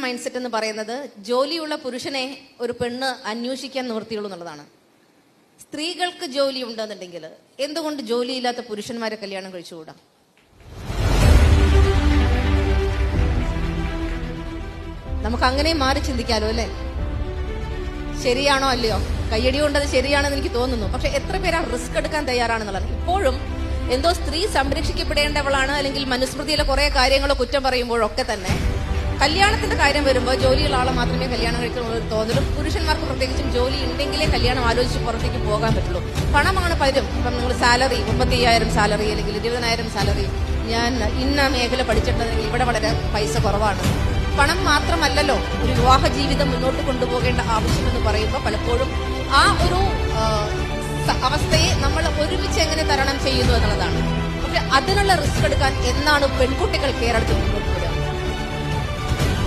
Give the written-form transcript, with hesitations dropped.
Mind set എന്ന് പറയുന്നത് ജോലിയുള്ള പുരുഷനെ ഒരു പെണ്ണ് അന്വേഷിക്കാൻ നിവൃത്തിയുള്ളൂ എന്നുള്ളതാണ്. സ്ത്രീകൾക്ക് ജോലി ഉണ്ടെന്നുണ്ടെങ്കിൽ എന്തുകൊണ്ട് ജോലിയില്ലാത്ത പുരുഷന്മാരെ കല്യാണം കഴിച്ചുകൂടാ? നമുക്ക് അങ്ങനെ മാറി ചിന്തിക്കാലോ അല്ലേ? ശരിയാണോ അല്ലയോ? കയ്യടി കൊണ്ടത് ശരിയാണെന്ന് എനിക്ക് തോന്നുന്നു. പക്ഷെ എത്ര പേരാ റിസ്ക് എടുക്കാൻ തയ്യാറാണെന്നുള്ളത്? ഇപ്പോഴും എന്തോ സ്ത്രീ സംരക്ഷിക്കപ്പെടേണ്ടവളാണ്, അല്ലെങ്കിൽ മനുസ്മൃതിയിലെ കുറെ കാര്യങ്ങൾ കുറ്റം പറയുമ്പോഴൊക്കെ തന്നെ കല്യാണത്തിന്റെ കാര്യം വരുമ്പോൾ ജോലിയുള്ള ആളെ മാത്രമേ കല്യാണം കഴിക്കുള്ളൂ തോന്നലും. പുരുഷന്മാർക്ക് പ്രത്യേകിച്ചും ജോലി ഉണ്ടെങ്കിലേ കല്യാണം ആലോചിച്ച് പുറത്തേക്ക് പോകാൻ പറ്റുള്ളൂ. പണമാണ് പലരും. ഇപ്പം നിങ്ങൾ സാലറി 35,000 സാലറി അല്ലെങ്കിൽ 20,000 സാലറി, ഞാൻ ഇന്ന മേഖല പഠിച്ചിട്ടുണ്ടെങ്കിൽ ഇവിടെ വളരെ പൈസ കുറവാണ്. പണം മാത്രമല്ലല്ലോ ഒരു വിവാഹ ജീവിതം മുന്നോട്ട് കൊണ്ടുപോകേണ്ട ആവശ്യമെന്ന് പറയുമ്പോൾ പലപ്പോഴും ആ ഒരു അവസ്ഥയെ നമ്മൾ ഒരുമിച്ച് എങ്ങനെ തരണം ചെയ്യുന്നു എന്നുള്ളതാണ്. പക്ഷെ അതിനുള്ള റിസ്ക് എടുക്കാൻ എന്നാണ് പെൺകുട്ടികൾ കേരളത്തിൽ